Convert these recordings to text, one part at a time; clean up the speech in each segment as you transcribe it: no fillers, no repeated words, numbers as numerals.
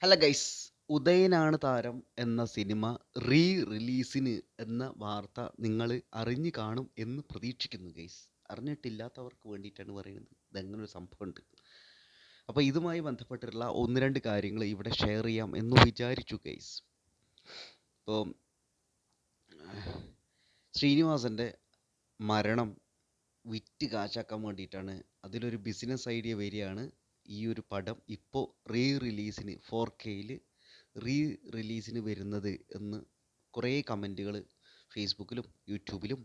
Hello guys, ഉദയനാണ് താരം എന്ന cinema re റിലീസിന് എന്ന വാർത്ത നിങ്ങൾ അറിഞ്ഞു കാണും എന്ന് പ്രതീക്ഷിക്കുന്നു ഗൈസ്. അറിഞ്ഞിട്ടില്ലാത്തവർക്ക് വേണ്ടിയിട്ടാണ് പറയുന്നത്. ഇതങ്ങനൊരു സംഭവമുണ്ട്. അപ്പോൾ ഇതുമായി ബന്ധപ്പെട്ടിട്ടുള്ള ഒന്ന് രണ്ട് കാര്യങ്ങൾ ഇവിടെ ഷെയർ ചെയ്യാം എന്ന് വിചാരിച്ചു ഗൈസ്. ഇപ്പോൾ ശ്രീനിവാസൻ്റെ മരണം വിറ്റ് കാശാക്കാൻ വേണ്ടിയിട്ടാണ്, അതിലൊരു ബിസിനസ് ഐഡിയ വരികയാണ് ഈ ഒരു പടം ഇപ്പോൾ റീ റിലീസിന് 4Kയിൽ റീ റിലീസിന് വരുന്നത് എന്ന് കുറേ കമൻറ്റുകൾ ഫേസ്ബുക്കിലും യൂട്യൂബിലും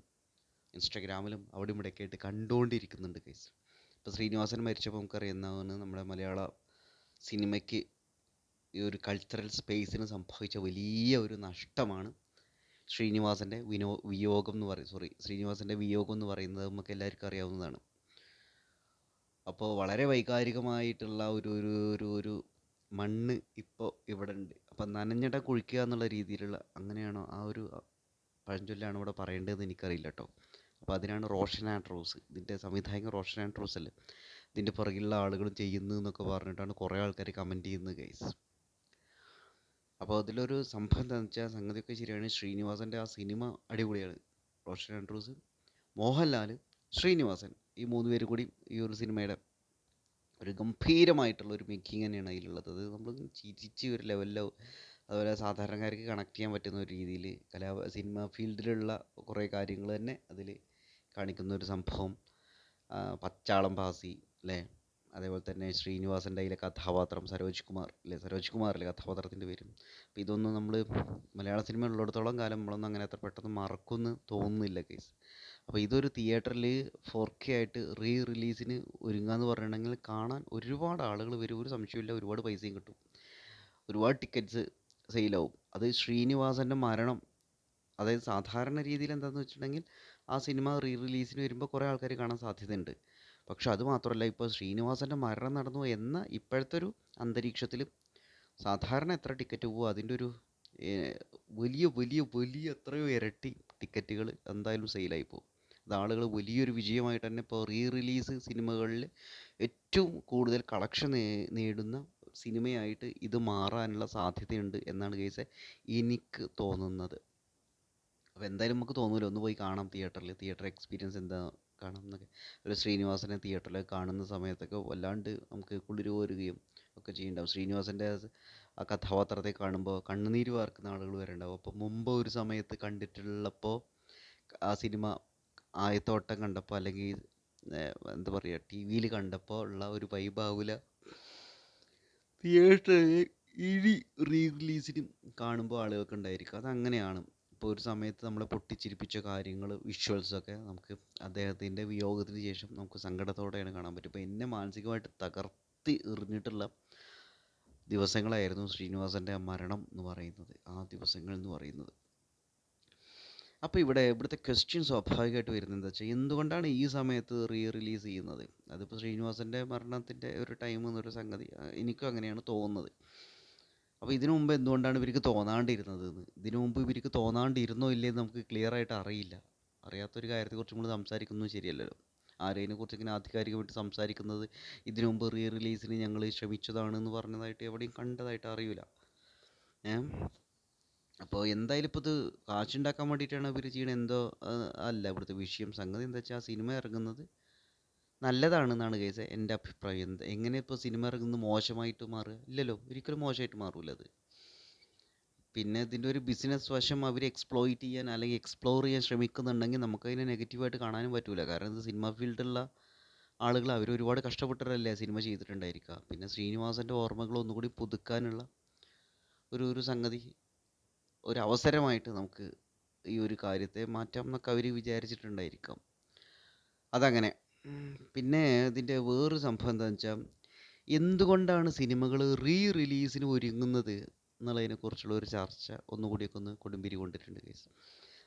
ഇൻസ്റ്റാഗ്രാമിലും അവിടെ ഇവിടെയൊക്കെ ആയിട്ട് കണ്ടുകൊണ്ടിരിക്കുന്നുണ്ട് ഗൈസ്. ഇപ്പോൾ ശ്രീനിവാസൻ മരിച്ചപ്പോൾ നമുക്കറിയാവുന്നതാണ് നമ്മുടെ മലയാള സിനിമയ്ക്ക് ഈ ഒരു കൾച്ചറൽ സ്പേസിന് സംഭവിച്ച വലിയ ഒരു നഷ്ടമാണ് ശ്രീനിവാസൻ്റെ വിയോഗം എന്ന് ശ്രീനിവാസൻ്റെ വിയോഗം എന്ന് പറയുന്നത് നമുക്ക് എല്ലാവർക്കും അറിയാവുന്നതാണ്. അപ്പോൾ വളരെ വൈകാരികമായിട്ടുള്ള ഒരു ഒരു ഒരു ഒരു മണ്ണ് ഇപ്പോൾ ഇവിടെ ഉണ്ട്. അപ്പം നനഞ്ഞിട കുഴിക്കുക എന്നുള്ള രീതിയിലുള്ള, അങ്ങനെയാണോ ആ ഒരു പഴഞ്ചൊല്ലാണ് ഇവിടെ പറയേണ്ടതെന്ന് എനിക്കറിയില്ല കേട്ടോ. അപ്പോൾ അതിനാണ് റോഷൻ ആൻഡ്രൂസ്, ഇതിൻ്റെ സംവിധായകൻ റോഷൻ ആൻഡ്രൂസ് അല്ലേ ഇതിൻ്റെ പുറകിലുള്ള ആളുകളും ചെയ്യുന്നു എന്നൊക്കെ പറഞ്ഞിട്ടാണ് കുറേ ആൾക്കാർ കമൻറ്റ് ചെയ്യുന്നത് ഗൈസ്. അപ്പോൾ അതിലൊരു സംഭവം എന്താണെന്ന് വെച്ചാൽ, സംഗതിയൊക്കെ ശരിയാണ്. ശ്രീനിവാസൻ്റെ ആ സിനിമ അടിപൊളിയാണ്. റോഷൻ ആൻഡ്രൂസ്, മോഹൻലാൽ, ശ്രീനിവാസൻ, ഈ മൂന്ന് പേരും കൂടി ഈ ഒരു സിനിമയുടെ ഒരു ഗംഭീരമായിട്ടുള്ള ഒരു മേക്കിംഗ് തന്നെയാണ് അതിലുള്ളത്. അത് നമ്മൾ ചിരിച്ച് ഒരു ലെവലിലോ, അതുപോലെ സാധാരണക്കാർക്ക് കണക്ട് ചെയ്യാൻ പറ്റുന്ന ഒരു രീതിയിൽ സിനിമ ഫീൽഡിലുള്ള കുറേ കാര്യങ്ങൾ തന്നെ അതിൽ കാണിക്കുന്ന ഒരു സംഭവം. പച്ചാളം ഭാസി അല്ലേ, അതേപോലെ തന്നെ ശ്രീനിവാസൻ്റെ അതിലെ കഥാപാത്രം സരോജ് കുമാർ അല്ലേ, സരോജ് കുമാർ അല്ലേ കഥാപാത്രത്തിൻ്റെ പേരും. അപ്പോൾ ഇതൊന്നും നമ്മൾ മലയാള സിനിമ ഉള്ളിടത്തോളം കാലം നമ്മളൊന്നും അങ്ങനെ അത്ര പെട്ടെന്ന് മറക്കുമെന്ന് തോന്നുന്നില്ല കേസ്. അപ്പോൾ ഇതൊരു തിയേറ്ററിൽ 4K ആയിട്ട് റീ റിലീസിന് ഒരുങ്ങാന്ന് പറഞ്ഞിട്ടുണ്ടെങ്കിൽ കാണാൻ ഒരുപാട് ആളുകൾ വരും, ഒരു സംശയമില്ല. ഒരുപാട് പൈസയും കിട്ടും, ഒരുപാട് ടിക്കറ്റ്സ് സെയിലാവും. അത് ശ്രീനിവാസൻ്റെ മരണം, അതായത് സാധാരണ രീതിയിൽ എന്താണെന്ന് വെച്ചിട്ടുണ്ടെങ്കിൽ ആ സിനിമ റീ റിലീസിന് വരുമ്പോൾ കുറേ ആൾക്കാർ കാണാൻ സാധ്യതയുണ്ട്. പക്ഷെ അത് മാത്രമല്ല, ഇപ്പോൾ ശ്രീനിവാസൻ്റെ മരണം നടന്നു എന്ന ഇപ്പോഴത്തെ ഒരു അന്തരീക്ഷത്തിൽ സാധാരണ എത്ര ടിക്കറ്റ് പോകുമോ അതിൻ്റെ ഒരു വലിയ വലിയ വലിയ എത്രയോ ഇരട്ടി ടിക്കറ്റുകൾ എന്തായാലും സെയിലായി പോകും. അത് ആളുകൾ വലിയൊരു വിജയമായിട്ട് തന്നെ ഇപ്പോൾ റീ റിലീസ് സിനിമകളിൽ ഏറ്റവും കൂടുതൽ കളക്ഷൻ നേടുന്ന സിനിമയായിട്ട് ഇത് മാറാനുള്ള സാധ്യതയുണ്ട് എന്നാണ് കേസ് എനിക്ക് തോന്നുന്നത്. അപ്പോൾ എന്തായാലും നമുക്ക് തോന്നുമല്ലോ ഒന്ന് പോയി കാണാം തിയേറ്ററിൽ, തിയേറ്റർ എക്സ്പീരിയൻസ് എന്താ കാണാം എന്നൊക്കെ. ഒരു ശ്രീനിവാസനെ തിയേറ്ററിൽ കാണുന്ന സമയത്തൊക്കെ വല്ലാണ്ട് നമുക്ക് കുളിര് കോരുകയും ഒക്കെ ചെയ്യുന്നുണ്ടാവും. ശ്രീനിവാസൻ്റെ ആ കഥാപാത്രത്തെ കാണുമ്പോൾ കണ്ണുനീര് വാർക്കുന്ന ആളുകൾ വരെ ഉണ്ടാവും. അപ്പോൾ മുമ്പ് ഒരു സമയത്ത് കണ്ടിട്ടുള്ളപ്പോൾ ആ സിനിമ ആയത്തോട്ടം കണ്ടപ്പോൾ, അല്ലെങ്കിൽ എന്താ പറയുക, ടി വിയിൽ കണ്ടപ്പോൾ ഉള്ള ഒരു വൈബാവില്ല തിയേറ്ററിൽ ഇനി റീ റിലീസിനും കാണുമ്പോൾ ആളുകൾക്ക് ഉണ്ടായിരിക്കും. അതങ്ങനെയാണ്. ഇപ്പോൾ ഒരു സമയത്ത് നമ്മളെ പൊട്ടിച്ചിരിപ്പിച്ച കാര്യങ്ങൾ, വിഷ്വൽസൊക്കെ നമുക്ക് അദ്ദേഹത്തിൻ്റെ വിയോഗത്തിന് ശേഷം നമുക്ക് സങ്കടത്തോടെയാണ് കാണാൻ പറ്റും. ഇപ്പോൾ എന്നെ മാനസികമായിട്ട് തകർത്തി എറിഞ്ഞിട്ടുള്ള ദിവസങ്ങളായിരുന്നു ശ്രീനിവാസൻ്റെ മരണം എന്ന് പറയുന്നത്, ആ ദിവസങ്ങൾ എന്ന് പറയുന്നത്. അപ്പോൾ ഇവിടുത്തെ ക്വസ്റ്റ്യൻ സ്വാഭാവികമായിട്ട് വരുന്നത് എന്താ വെച്ചാൽ, എന്തുകൊണ്ടാണ് ഈ സമയത്ത് റീ റിലീസ് ചെയ്യുന്നത്? അതിപ്പോൾ ശ്രീനിവാസൻ്റെ മരണത്തിൻ്റെ ഒരു ടൈം എന്നൊരു സംഗതി എനിക്കും അങ്ങനെയാണ് തോന്നുന്നത്. അപ്പോൾ ഇതിനു മുമ്പ് എന്തുകൊണ്ടാണ് ഇവർക്ക് തോന്നാണ്ടിരുന്നത് എന്ന്, ഇതിനു മുമ്പ് ഇവർക്ക് തോന്നാണ്ടിരുന്നോ ഇല്ലേന്ന് നമുക്ക് ക്ലിയർ ആയിട്ട് അറിയില്ല. അറിയാത്തൊരു കാര്യത്തെക്കുറിച്ച് നമ്മൾ സംസാരിക്കുന്നത് ശരിയല്ലല്ലോ. ആരെയും ഇങ്ങനെ ആധികാരികമായിട്ട് സംസാരിക്കുന്നത് ഇതിനു മുമ്പ് റീ റിലീസിന് ഞങ്ങൾ ശ്രമിച്ചതാണെന്ന് പറഞ്ഞതായിട്ട് എവിടെയും കണ്ടതായിട്ട് അറിയില്ല. അപ്പോൾ എന്തായാലും ഇപ്പോൾ ഇത് കാശുണ്ടാക്കാൻ വേണ്ടിയിട്ടാണ് ഇവർ ചെയ്യണത് എന്തോ അല്ല ഇവിടുത്തെ വിഷയം. സംഗതി എന്താ വെച്ചാൽ, ആ സിനിമ ഇറങ്ങുന്നത് നല്ലതാണെന്നാണ് കേസ് എൻ്റെ അഭിപ്രായം. എങ്ങനെ ഇപ്പോൾ സിനിമ ഇറങ്ങുന്നത് മോശമായിട്ട് മാറുക? ഇല്ലല്ലോ, ഒരിക്കലും മോശമായിട്ട് മാറില്ല അത്. പിന്നെ ഇതിൻ്റെ ഒരു ബിസിനസ് വശം അവർ എക്സ്പ്ലോയിറ്റ് ചെയ്യാൻ അല്ലെങ്കിൽ എക്സ്പ്ലോർ ചെയ്യാൻ ശ്രമിക്കുന്നുണ്ടെങ്കിൽ നമുക്കതിനെ നെഗറ്റീവായിട്ട് കാണാനും പറ്റില്ല. കാരണം ഇത് സിനിമ ഫീൽഡിലുള്ള ആളുകൾ, അവർ ഒരുപാട് കഷ്ടപ്പെട്ടിട്ടല്ലേ സിനിമ ചെയ്തിട്ടുണ്ടായിരിക്കുക. പിന്നെ ശ്രീനിവാസൻ്റെ ഓർമ്മകൾ ഒന്നുകൂടി പുതുക്കാനുള്ള ഒരു സംഗതി, ഒരു അവസരമായിട്ട് നമുക്ക് ഈ ഒരു കാര്യത്തെ മാറ്റാം എന്നൊക്കെ അവർ വിചാരിച്ചിട്ടുണ്ടായിരിക്കാം. അതങ്ങനെ. പിന്നെ ഇതിൻ്റെ വേറൊരു സംഭവം എന്താണെന്ന് വെച്ചാൽ, എന്തുകൊണ്ടാണ് സിനിമകൾ റീ റിലീസിന് ഒരുങ്ങുന്നത് എന്നുള്ളതിനെക്കുറിച്ചുള്ള ഒരു ചർച്ച ഒന്നുകൂടിയൊക്കെ ഒന്ന് കൊടുമ്പിരി കൊണ്ടിട്ടുണ്ട് കേസ്.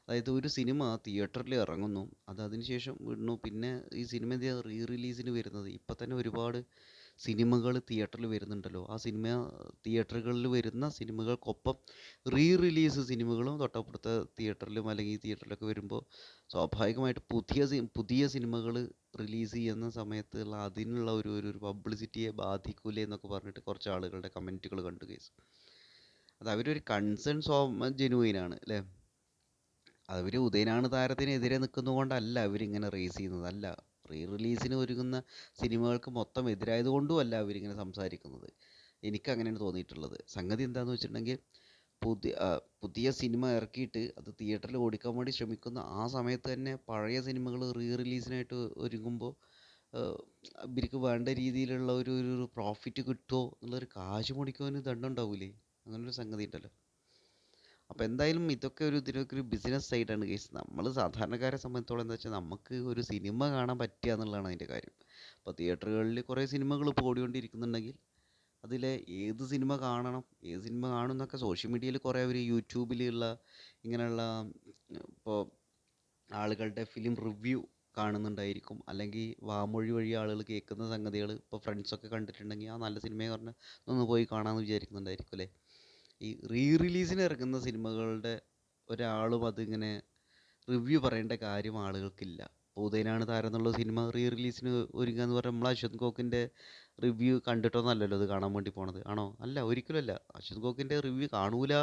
അതായത് ഒരു സിനിമ തിയേറ്ററിൽ ഇറങ്ങുന്നു, അത് അതിനുശേഷം വിടുന്നു, പിന്നെ ഈ സിനിമ റീ റിലീസിന് വരുന്നത്. ഇപ്പം തന്നെ ഒരുപാട് സിനിമകൾ തിയേറ്ററിൽ വരുന്നുണ്ടല്ലോ, ആ തിയേറ്ററുകളിൽ വരുന്ന സിനിമകൾക്കൊപ്പം റീ റിലീസ് സിനിമകളും തൊട്ടപ്പുറത്തെ തിയേറ്ററിലും അല്ലെങ്കിൽ തിയേറ്ററിലൊക്കെ വരുമ്പോൾ സ്വാഭാവികമായിട്ട് പുതിയ സിനിമകൾ റിലീസ് ചെയ്യുന്ന സമയത്തുള്ള അതിനുള്ള ഒരു പബ്ലിസിറ്റിയെ ബാധിക്കൂലേ എന്നൊക്കെ പറഞ്ഞിട്ട് കുറച്ച് ആളുകളുടെ കമൻറ്റുകൾ കണ്ടു കേസ്. അത് അവരൊരു കൺസേൺ ജെനുവൈനാണ് അല്ലേ. അവർ ഉദയനാണ് താരത്തിനെതിരെ നിൽക്കുന്നതുകൊണ്ടല്ല അവരിങ്ങനെ റേസ് ചെയ്യുന്നത്, അല്ല റീ റിലീസിന് ഒരുങ്ങുന്ന സിനിമകൾക്ക് മൊത്തം എതിരായത് കൊണ്ടും അല്ല അവരിങ്ങനെ സംസാരിക്കുന്നത്. എനിക്കങ്ങനെയാണ് തോന്നിയിട്ടുള്ളത്. സംഗതി എന്താണെന്ന് വെച്ചിട്ടുണ്ടെങ്കിൽ പുതിയ സിനിമ ഇറക്കിയിട്ട് അത് തിയേറ്ററിൽ ഓടിക്കാൻ വേണ്ടി ശ്രമിക്കുന്ന ആ സമയത്ത് തന്നെ പഴയ സിനിമകൾ റീ റിലീസിനായിട്ട് ഒരുങ്ങുമ്പോൾ ഇവർക്ക് വേണ്ട രീതിയിലുള്ള ഒരു പ്രോഫിറ്റ് കിട്ടുമോ എന്നുള്ളൊരു കാശ് മുടിക്കുവാൻ ദണ്ഡം ഉണ്ടാവൂലേ, അങ്ങനൊരു സംഗതി ഉണ്ടല്ലോ. അപ്പോൾ എന്തായാലും ഇതിനൊക്കെ ഒരു ബിസിനസ് സൈഡാണ് കേസ്. നമ്മൾ സാധാരണക്കാരെ സംബന്ധിച്ചോളം എന്താ വെച്ചാൽ നമുക്ക് ഒരു സിനിമ കാണാൻ പറ്റുക എന്നുള്ളതാണ് അതിൻ്റെ കാര്യം. അപ്പോൾ തിയേറ്ററുകളിൽ കുറേ സിനിമകൾ ഇപ്പോൾ ഓടിക്കൊണ്ടിരിക്കുന്നുണ്ടെങ്കിൽ അതിലെ ഏത് സിനിമ കാണണം, ഏത് സിനിമ കാണും എന്നൊക്കെ സോഷ്യൽ മീഡിയയിൽ കുറേ അവർ യൂട്യൂബിലുള്ള ഇങ്ങനെയുള്ള ഇപ്പോൾ ആളുകളുടെ ഫിലിം റിവ്യൂ കാണുന്നുണ്ടായിരിക്കും, അല്ലെങ്കിൽ വാമൊഴി വഴി ആളുകൾ കേൾക്കുന്ന സംഗതികൾ ഇപ്പോൾ ഫ്രണ്ട്സൊക്കെ കണ്ടിട്ടുണ്ടെങ്കിൽ ആ നല്ല സിനിമയെ പറഞ്ഞ് ഒന്ന് പോയി കാണാമെന്ന് വിചാരിക്കുന്നുണ്ടായിരിക്കും അല്ലേ. ഈ റീ റിലീസിന് ഇറങ്ങുന്ന സിനിമകളുടെ ഒരാളും അതിങ്ങനെ റിവ്യൂ പറയേണ്ട കാര്യം ആളുകൾക്കില്ല. ഇപ്പോൾ ഉദയനാണ് താരം എന്നുള്ള സിനിമ റീ റിലീസിന് ഒരുങ്ങുക എന്ന് പറഞ്ഞാൽ നമ്മൾ അശ്വന്ത് ഗോക്കിൻ്റെ റിവ്യൂ കണ്ടിട്ടൊന്നല്ലല്ലോ അത് കാണാൻ വേണ്ടി പോണത്, ആണോ? അല്ല, ഒരിക്കലുമല്ല. അശ്വന്ത് ഗോക്കിൻ്റെ റിവ്യൂ കാണൂല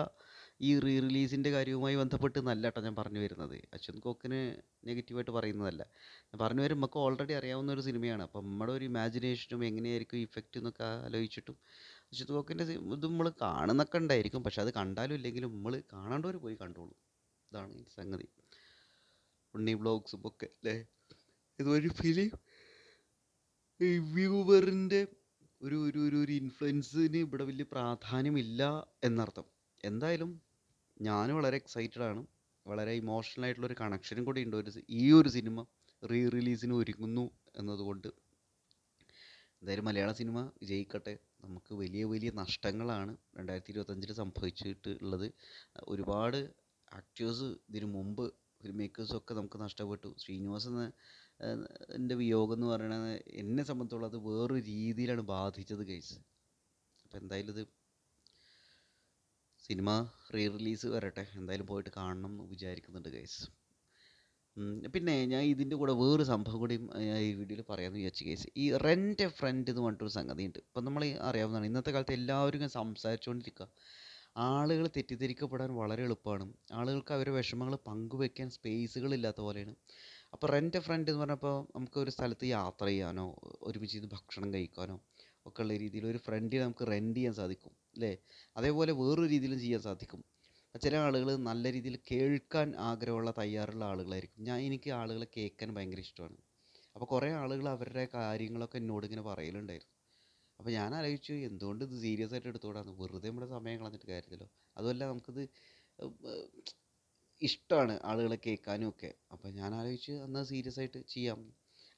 ഈ റീ റിലീസിൻ്റെ കാര്യവുമായി ബന്ധപ്പെട്ട് നല്ല കേട്ടോ ഞാൻ പറഞ്ഞു വരുന്നത്. അശ്വന്ത് ഗോക്കിന് നെഗറ്റീവായിട്ട് പറയുന്നതല്ല ഞാൻ പറഞ്ഞു വരും. നമുക്ക് ഓൾറെഡി അറിയാവുന്ന ഒരു സിനിമയാണ്. അപ്പം നമ്മുടെ ഒരു ഇമാജിനേഷനും എങ്ങനെയായിരിക്കും ഇഫക്റ്റ് എന്നൊക്കെ ആലോചിച്ചിട്ടും അശ്വന്ത് ഗോക്കിൻ്റെ ഇത് നമ്മൾ കാണുന്നൊക്കെ ഉണ്ടായിരിക്കും. പക്ഷെ അത് കണ്ടാലും ഇല്ലെങ്കിലും നമ്മൾ കാണേണ്ടവർ പോയി കണ്ടോളൂ. ഇതാണ് ഈ സംഗതി. ഉണ്ണി ബ്ലോഗ്സും ഒക്കെ അല്ലേ. ഇതൊരു ഫിലിം റിവ്യൂവറിൻ്റെ ഒരു ഇൻഫ്ലുവൻസിന് ഇവിടെ വലിയ പ്രാധാന്യമില്ല എന്നർത്ഥം. എന്തായാലും ഞാൻ വളരെ എക്സൈറ്റഡ് ആണ്. വളരെ ഇമോഷണൽ ആയിട്ടുള്ളൊരു കണക്ഷനും കൂടി ഉണ്ട് ഈ ഒരു സിനിമ റീ റിലീസിന് ഒരുങ്ങുന്നു എന്നതുകൊണ്ട്. എന്തായാലും മലയാള സിനിമ വിജയിക്കട്ടെ. നമുക്ക് വലിയ വലിയ നഷ്ടങ്ങളാണ് 2025 സംഭവിച്ചിട്ടുള്ളത്. ഒരുപാട് ആക്ടേഴ്സ് ഇതിനു മുമ്പ് ഫിലിം മേക്കേഴ്സൊക്കെ നമുക്ക് നഷ്ടപ്പെട്ടു. ശ്രീനിവാസൻ എൻ്റെ വിയോഗം എന്ന് പറയുന്നത് എന്നെ സംബന്ധിച്ചോളം അത് വേറൊരു രീതിയിലാണ് ബാധിച്ചത് ഗൈസ്. അപ്പോൾ എന്തായാലും ഇത് സിനിമ റീ റിലീസ് വരട്ടെ, എന്തായാലും പോയിട്ട് കാണണം എന്ന് വിചാരിക്കുന്നുണ്ട് ഗൈസ്. പിന്നെ ഞാൻ ഇതിൻ്റെ കൂടെ വേറൊരു സംഭവം കൂടി ഞാൻ ഈ വീഡിയോയിൽ പറയാമെന്ന് വിചാരിച്ചു ഗൈസ്. ഈ റെൻ്റ് എ ഫ്രണ്ട് എന്ന് പറഞ്ഞിട്ടൊരു സംഗതി ഉണ്ട്. ഇപ്പം നമ്മൾ അറിയാവുന്നതാണ്, ഇന്നത്തെ കാലത്ത് എല്ലാവരും ഇങ്ങനെ സംസാരിച്ചുകൊണ്ടിരിക്കുക. ആളുകൾ തെറ്റിദ്ധരിക്കപ്പെടാൻ വളരെ എളുപ്പമാണ്. ആളുകൾക്ക് അവരുടെ വിഷമങ്ങൾ പങ്കുവെക്കാൻ സ്പേസുകളില്ലാത്ത പോലെയാണ്. അപ്പോൾ റെൻ്റ് എ ഫ്രണ്ട് എന്ന് പറഞ്ഞപ്പോൾ നമുക്ക് ഒരു സ്ഥലത്ത് യാത്ര ചെയ്യാനോ ഒരുമിച്ച് ഇരുന്ന് ഭക്ഷണം കഴിക്കാനോ ഒക്കെ ഉള്ള രീതിയിൽ ഒരു ഫ്രണ്ടിനെ നമുക്ക് റെൻ്റ് ചെയ്യാൻ സാധിക്കും അല്ലേ. അതേപോലെ വേറൊരു രീതിയിലും ചെയ്യാൻ സാധിക്കും. ചില ആളുകൾ നല്ല രീതിയിൽ കേൾക്കാൻ ആഗ്രഹമുള്ള തയ്യാറുള്ള ആളുകളായിരിക്കും. എനിക്ക് ആളുകളെ കേൾക്കാൻ ഭയങ്കര ഇഷ്ടമാണ്. അപ്പോൾ കുറേ ആളുകൾ അവരുടെ കാര്യങ്ങളൊക്കെ എന്നോട് ഇങ്ങനെ പറയലുണ്ടായിരുന്നു. അപ്പോൾ ഞാൻ ആലോചിച്ചു എന്തുകൊണ്ട് ഇത് സീരിയസ് ആയിട്ട് എടുത്തുകൂടാന്ന്. വെറുതെ നമ്മുടെ സമയം കളഞ്ഞിട്ട് കാര്യമില്ലല്ലോ. അതുമല്ല നമുക്കിത് ഇഷ്ടമാണ് ആളുകളെ കേൾക്കാനും ഒക്കെ. അപ്പോൾ ഞാൻ ആലോചിച്ച് എന്നാൽ സീരിയസ് ആയിട്ട് ചെയ്യാം.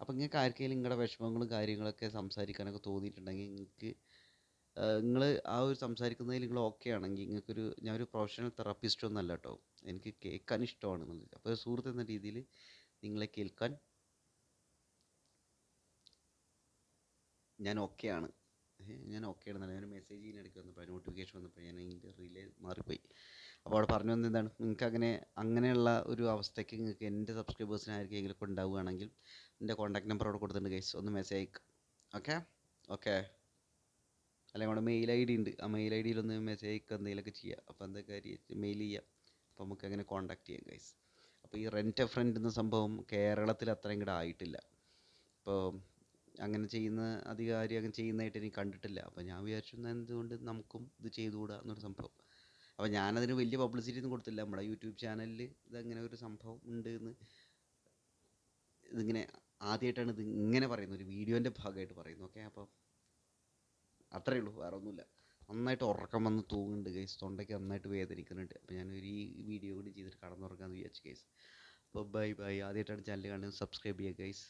അപ്പോൾ നിങ്ങൾക്ക് ആർക്കെങ്കിലും നിങ്ങളുടെ വിഷമങ്ങളും കാര്യങ്ങളൊക്കെ സംസാരിക്കാനൊക്കെ തോന്നിയിട്ടുണ്ടെങ്കിൽ നിങ്ങൾ ആ ഒരു സംസാരിക്കുന്നതിൽ നിങ്ങൾ ഓക്കെ ആണെങ്കിൽ ഞാനൊരു പ്രൊഫഷണൽ തെറാപ്പിസ്റ്റ് ഒന്നും അല്ല കേട്ടോ. എനിക്ക് കേൾക്കാൻ ഇഷ്ടമാണ് എന്നുള്ളത്. അപ്പോൾ സുഹൃത്ത് എന്ന രീതിയിൽ നിങ്ങളെ കേൾക്കാൻ ഞാൻ ഓക്കെയാണ്. ഞാൻ ഓക്കെ ആണെന്നല്ല, ഞാൻ മെസ്സേജ് ചെയ്യുന്നിടയ്ക്ക് വന്നപ്പോൾ നോട്ടിഫിക്കേഷൻ വന്നപ്പോൾ ഞാൻ അതിൻ്റെ റിലേ മാറിപ്പോയി. അപ്പോൾ അവിടെ പറഞ്ഞു വന്നത് എന്താണ്, നിങ്ങൾക്ക് അങ്ങനെയുള്ള ഒരു അവസ്ഥയ്ക്ക് നിങ്ങൾക്ക് എൻ്റെ സബ്സ്ക്രൈബേഴ്സിന് ആർക്കെങ്കിലും ഉണ്ടാവുകയാണെങ്കിൽ എൻ്റെ കോൺടാക്ട് നമ്പർ അവിടെ കൊടുത്തിട്ടുണ്ട് ഗൈസ്, ഒന്ന് മെസ്സേജ് അയക്കുക. ഓക്കെ ഓക്കെ അല്ലെങ്കിൽ അവിടെ മെയിൽ ഐ ഡി ഉണ്ട്, ആ മെയിൽ ഐ ഡിയിലൊന്ന് മെസ്സേജ് അയക്കുക, എന്തെങ്കിലുമൊക്കെ ചെയ്യുക. അപ്പോൾ എന്താ കാര്യം മെയിൽ ചെയ്യുക, അപ്പോൾ നമുക്ക് അങ്ങനെ കോൺടാക്ട് ചെയ്യാം ഗൈസ്. അപ്പോൾ ഈ റെൻ്റ് എ ഫ്രണ്ട് എന്ന സംഭവം കേരളത്തിൽ അത്രയും കൂടെ ആയിട്ടില്ല. അപ്പോൾ അങ്ങനെ അധികാരി അങ്ങനെ ചെയ്യുന്നതായിട്ട് എനിക്ക് കണ്ടിട്ടില്ല. അപ്പോൾ ഞാൻ വിചാരിച്ചു എന്തുകൊണ്ട് നമുക്കും ഇത് ചെയ്തുകൂടാ എന്നൊരു സംഭവം. അപ്പോൾ ഞാനതിന് വലിയ പബ്ലിസിറ്റി ഒന്നും കൊടുത്തില്ല. നമ്മുടെ യൂട്യൂബ് ചാനലിൽ ഇതങ്ങനെ ഒരു സംഭവം ഉണ്ട് എന്ന് ഇതിങ്ങനെ ആദ്യമായിട്ടാണ് ഇത് ഇങ്ങനെ പറയുന്നത്, ഒരു വീഡിയോൻ്റെ ഭാഗമായിട്ട് പറയുന്നു. ഓക്കെ, അപ്പോൾ അത്രയേ ഉള്ളൂ, വേറെ ഒന്നുമില്ല. നന്നായിട്ട് ഉറക്കം വന്ന് തൂങ്ങുന്നുണ്ട് ഗൈസ്, തൊണ്ടയ്ക്ക് നന്നായിട്ട് വേദനിക്കുന്നുണ്ട്. അപ്പോൾ ഈ വീഡിയോ കൂടി ചെയ്തിട്ട് കടന്നുറങ്ങാമെന്ന് വിചാരിച്ചു ഗൈസ്. അപ്പോൾ ബൈ ബൈ. ആദ്യമായിട്ടാണ് ചാനൽ കാണുന്നത്, സബ്സ്ക്രൈബ് ചെയ്യുക ഗൈസ്.